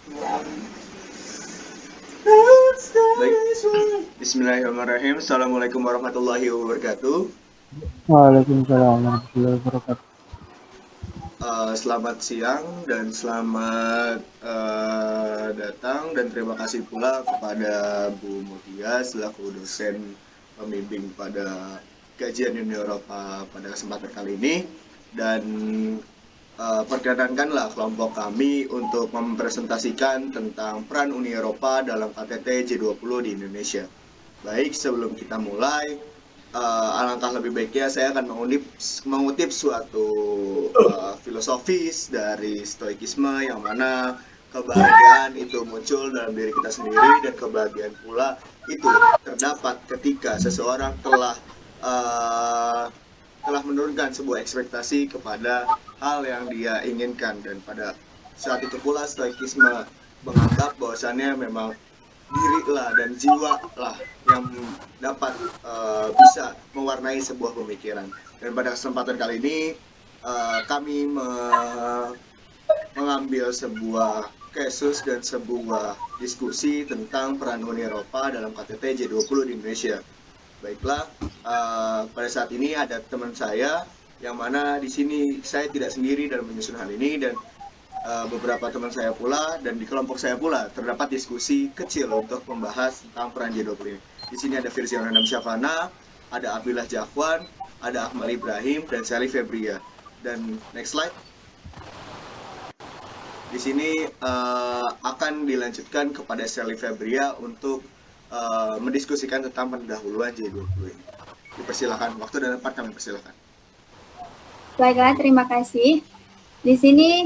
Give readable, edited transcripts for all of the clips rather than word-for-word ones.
Baik, Bismillahirrahmanirrahim. Assalamualaikum warahmatullahi wabarakatuh. Waalaikumsalam warahmatullahi wabarakatuh. Selamat siang dan selamat datang dan terima kasih pula kepada Bu Mutia selaku dosen pembimbing pada kajian Uni Eropa pada kesempatan kali ini. Dan perkenankanlah kelompok kami untuk mempresentasikan tentang peran Uni Eropa dalam KTT G20 di Indonesia. Baik, sebelum kita mulai, alangkah lebih baiknya saya akan mengutip suatu filosofis dari stoikisme yang mana kebahagiaan itu muncul dalam diri kita sendiri dan kebahagiaan pula itu terdapat ketika seseorang telah menurunkan sebuah ekspektasi kepada hal yang dia inginkan, dan pada saat itu pula stoikisme menganggap bahwasannya memang diri lah dan jiwa lah yang dapat bisa mewarnai sebuah pemikiran. Dan pada kesempatan kali ini kami mengambil sebuah kasus dan sebuah diskusi tentang peran Uni Eropa dalam KTT G20 di Indonesia. Baiklah, pada saat ini ada teman saya yang mana di sini saya tidak sendiri dalam menyusun hal ini, dan beberapa teman saya pula dan di kelompok saya pula terdapat diskusi kecil untuk membahas tentang peran G20 ini. Di sini ada Firziana Syafana, ada Abdullah Jafwan, ada Akmal Ibrahim, dan Sally Febria. Dan next slide. Di sini akan dilanjutkan kepada Sally Febria untuk mendiskusikan tentang pendahuluan G20 ini. Dipersilakan, waktu dan tempat kami persilakan. Baiklah, terima kasih. Di sini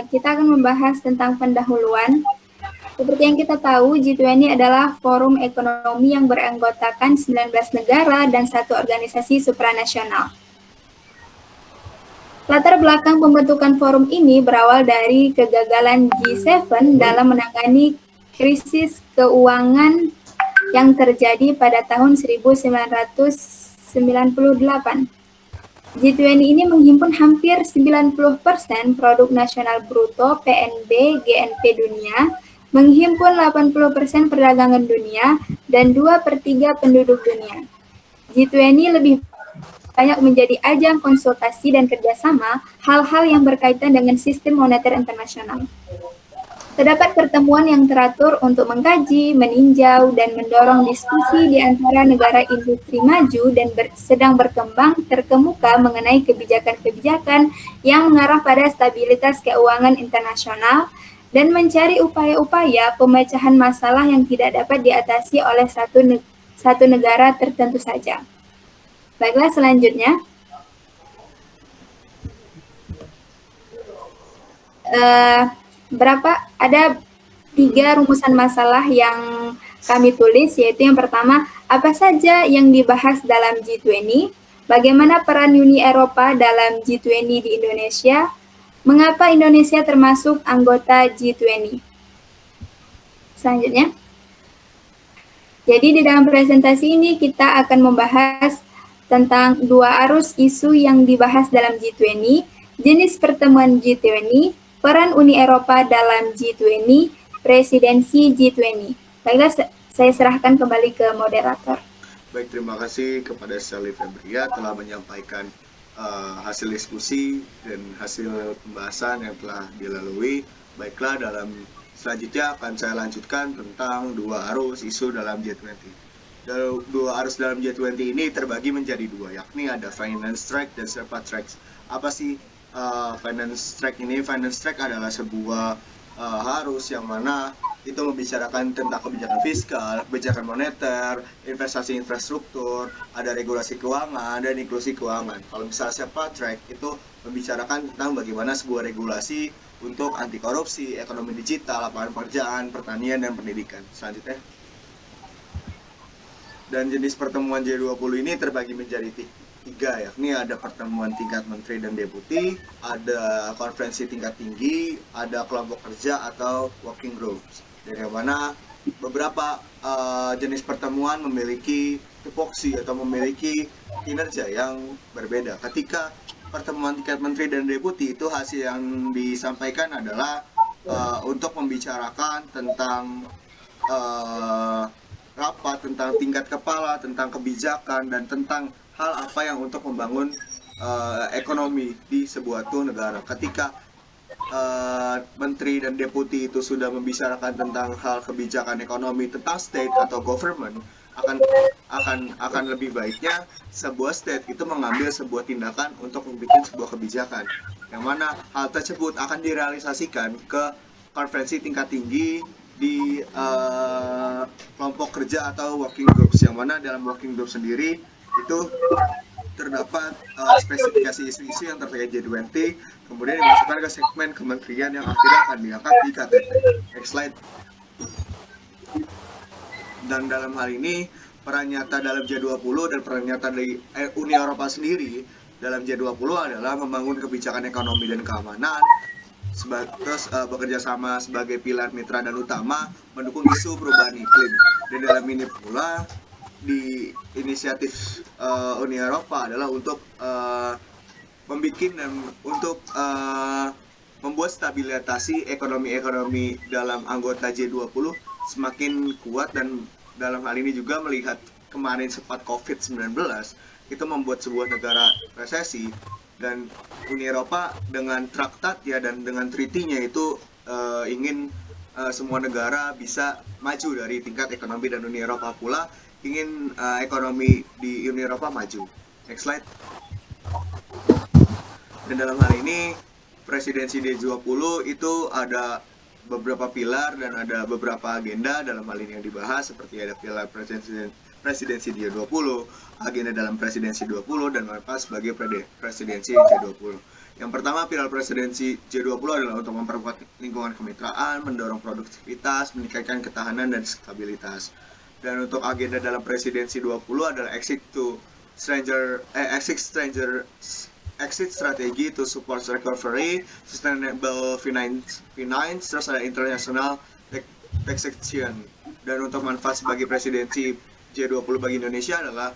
kita akan membahas tentang pendahuluan. Seperti yang kita tahu, G20 adalah forum ekonomi yang beranggotakan 19 negara dan satu organisasi supranasional. Latar belakang pembentukan forum ini berawal dari kegagalan G7 dalam menangani krisis keuangan yang terjadi pada tahun 1998. G20 ini menghimpun hampir 90% produk nasional bruto PNB GNP dunia, menghimpun 80% perdagangan dunia, dan 2/3 penduduk dunia. G20 lebih banyak menjadi ajang konsultasi dan kerjasama hal-hal yang berkaitan dengan sistem moneter internasional. Terdapat pertemuan yang teratur untuk mengkaji, meninjau, dan mendorong diskusi di antara negara industri maju dan sedang berkembang terkemuka mengenai kebijakan-kebijakan yang mengarah pada stabilitas keuangan internasional dan mencari upaya-upaya pemecahan masalah yang tidak dapat diatasi oleh satu negara tertentu saja. Baiklah, selanjutnya. Ada 3 rumusan masalah yang kami tulis, yaitu yang pertama, apa saja yang dibahas dalam G20, bagaimana peran Uni Eropa dalam G20 di Indonesia, mengapa Indonesia termasuk anggota G20. Selanjutnya. Jadi di dalam presentasi ini kita akan membahas tentang 2 arus isu yang dibahas dalam G20, jenis pertemuan G20, peran Uni Eropa dalam G20, presidensi G20. Baiklah, saya serahkan kembali ke moderator. Baik, terima kasih kepada Sally Febria telah menyampaikan hasil diskusi dan hasil pembahasan yang telah dilalui. Baiklah, selanjutnya akan saya lanjutkan tentang 2 arus isu dalam G20. 2 arus dalam G20 ini terbagi menjadi 2, yakni ada finance track dan Sherpa tracks. Apa sih finance track ini? Finance track adalah sebuah arus yang mana itu membicarakan tentang kebijakan fiskal, kebijakan moneter, investasi infrastruktur, ada regulasi keuangan, dan inklusi keuangan. Kalau misalnya Sherpa track itu membicarakan tentang bagaimana sebuah regulasi untuk anti korupsi, ekonomi digital, lapangan pekerjaan, pertanian, dan pendidikan. Selanjutnya. Dan jenis pertemuan G20 ini terbagi menjadi 3, yakni ada pertemuan tingkat menteri dan deputi, ada konferensi tingkat tinggi, ada kelompok kerja atau working groups. Dari mana beberapa jenis pertemuan memiliki tupoksi atau memiliki kinerja yang berbeda. Ketika pertemuan tingkat menteri dan deputi itu hasil yang disampaikan adalah untuk membicarakan tentang rapat tentang tingkat kepala, tentang kebijakan, dan tentang hal apa yang untuk membangun ekonomi di sebuah tuh negara. Ketika menteri dan deputi itu sudah membicarakan tentang hal kebijakan ekonomi tentang state atau government, akan lebih baiknya sebuah state itu mengambil sebuah tindakan untuk membuat sebuah kebijakan, yang mana hal tersebut akan direalisasikan ke konferensi tingkat tinggi di kelompok kerja atau working groups, yang mana dalam working group sendiri itu terdapat spesifikasi isu-isu yang terkait G20, kemudian dimasukkan ke segmen kementerian yang akhirnya akan diangkat di KTT. Next slide. Dan dalam hal ini, peran nyata dalam G20 dan peran nyata dari Uni Eropa sendiri dalam G20 adalah membangun kebijakan ekonomi dan keamanan, terus bekerja sama sebagai pilar mitra dan utama mendukung isu perubahan iklim. Dan dalam ini pula di inisiatif Uni Eropa adalah untuk membuat dan untuk membuat stabilisasi ekonomi dalam anggota G20 semakin kuat, dan dalam hal ini juga melihat kemarin sempat COVID-19 itu membuat sebuah negara resesi, dan Uni Eropa dengan traktat ya dan dengan treaty-nya itu ingin semua negara bisa maju dari tingkat ekonomi, dan Uni Eropa pula ingin ekonomi di Uni Eropa maju. Next slide. Dan dalam hal ini presidensi G20 itu ada beberapa pilar dan ada beberapa agenda dalam hal ini yang dibahas, seperti ada pilar presidensi G20, agenda dalam presidensi 20, dan manfaat sebagai presidensi G20. Yang pertama, pilar presidensi G20 adalah untuk memperkuat lingkungan kemitraan, mendorong produktivitas, meningkatkan ketahanan dan stabilitas. Dan untuk agenda dalam presidensi 20 adalah exit strategy to support recovery, sustainable finance, terus ada international taxation. Dan untuk manfaat sebagai presidensi G20 bagi Indonesia adalah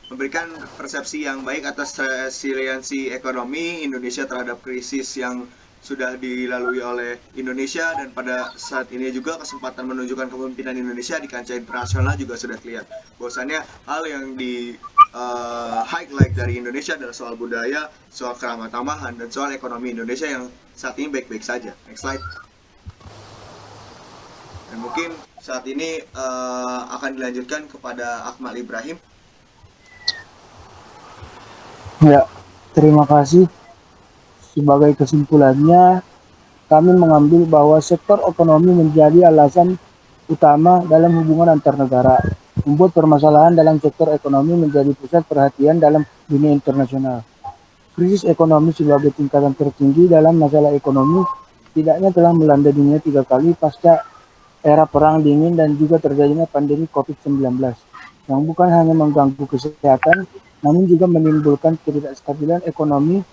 memberikan persepsi yang baik atas resiliensi ekonomi Indonesia terhadap krisis yang sudah dilalui oleh Indonesia, dan pada saat ini juga kesempatan menunjukkan kepemimpinan Indonesia di kancah internasional juga sudah terlihat. Bahwasannya hal yang di highlight dari Indonesia adalah soal budaya, soal keramat tamahan, dan soal ekonomi Indonesia yang saat ini baik-baik saja. Next slide. Dan mungkin saat ini akan dilanjutkan kepada Akmal Ibrahim. Ya, terima kasih. Sebagai kesimpulannya, kami mengambil bahwa sektor ekonomi menjadi alasan utama dalam hubungan antar negara, membuat permasalahan dalam sektor ekonomi menjadi pusat perhatian dalam dunia internasional. Krisis ekonomi sebagai tingkatan tertinggi dalam masalah ekonomi tidaknya telah melanda dunia 3 kali pasca era perang dingin dan juga terjadinya pandemi COVID-19, yang bukan hanya mengganggu kesehatan, namun juga menimbulkan ketidakstabilan ekonomi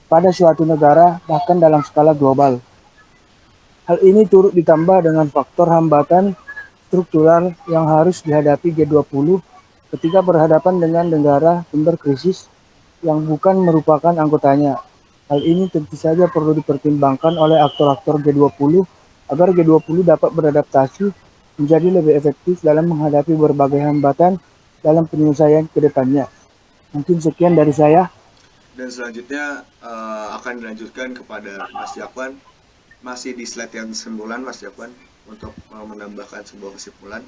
pada suatu negara, bahkan dalam skala global. Hal ini turut ditambah dengan faktor hambatan struktural yang harus dihadapi G20 ketika berhadapan dengan negara sumber krisis yang bukan merupakan anggotanya. Hal ini tentu saja perlu dipertimbangkan oleh aktor-aktor G20 agar G20 dapat beradaptasi menjadi lebih efektif dalam menghadapi berbagai hambatan dalam penyelesaian ke depannya. Mungkin sekian dari saya. Dan selanjutnya akan dilanjutkan kepada Mas Jakwan, masih di slide yang 9, Mas Jakwan, untuk menambahkan sebuah kesimpulan.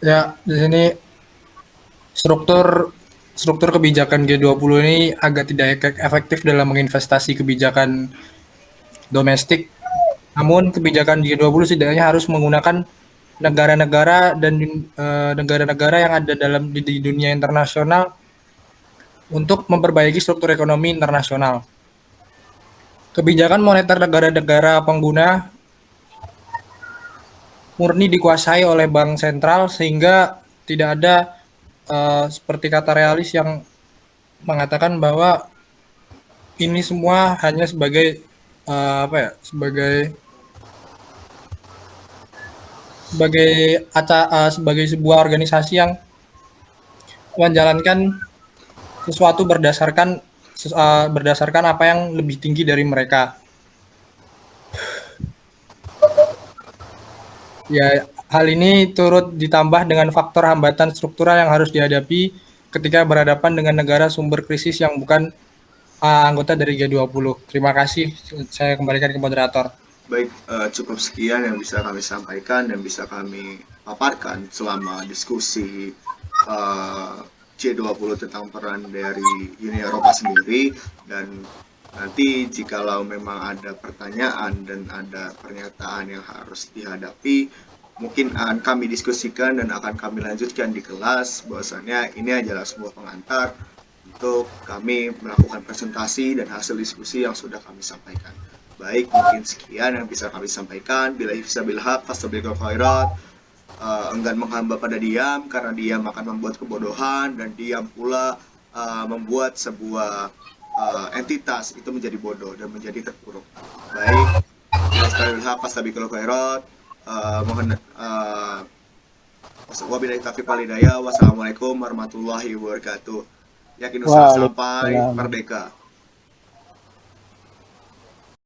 Ya, di sini struktur kebijakan G20 ini agak tidak efektif dalam menginvestasi kebijakan domestik. Namun kebijakan G20 setidaknya harus menggunakan negara-negara dan negara-negara yang ada di dunia internasional untuk memperbaiki struktur ekonomi internasional. Kebijakan moneter negara-negara pengguna murni dikuasai oleh bank sentral, sehingga tidak ada seperti kata realis yang mengatakan bahwa ini semua hanya sebagai sebagai sebuah organisasi yang menjalankan sesuatu berdasarkan berdasarkan apa yang lebih tinggi dari mereka. Ya, hal ini turut ditambah dengan faktor hambatan struktural yang harus dihadapi ketika berhadapan dengan negara sumber krisis yang bukan anggota dari G20. Terima kasih, saya kembalikan ke moderator. Baik, cukup sekian yang bisa kami sampaikan dan bisa kami paparkan selama diskusi G20 tentang peran dari Uni Eropa sendiri. Dan nanti jikalau memang ada pertanyaan dan ada pernyataan yang harus dihadapi, mungkin akan kami diskusikan dan akan kami lanjutkan di kelas. Bahwasannya ini adalah sebuah pengantar untuk kami melakukan presentasi dan hasil diskusi yang sudah kami sampaikan. Baik, mungkin sekian yang bisa kami sampaikan. Bila hisabil haq, fastabiqul khairat. Enggan menghamba pada diam, karena diam akan membuat kebodohan, dan diam pula membuat sebuah entitas itu menjadi bodoh dan menjadi terpuruk. Baik, bila hisabil haq, fastabiqul khairat. Mohon wabillahi taufiq wal hidayah. Wassalamualaikum warahmatullahi wabarakatuh. Yakin usaha sampai merdeka.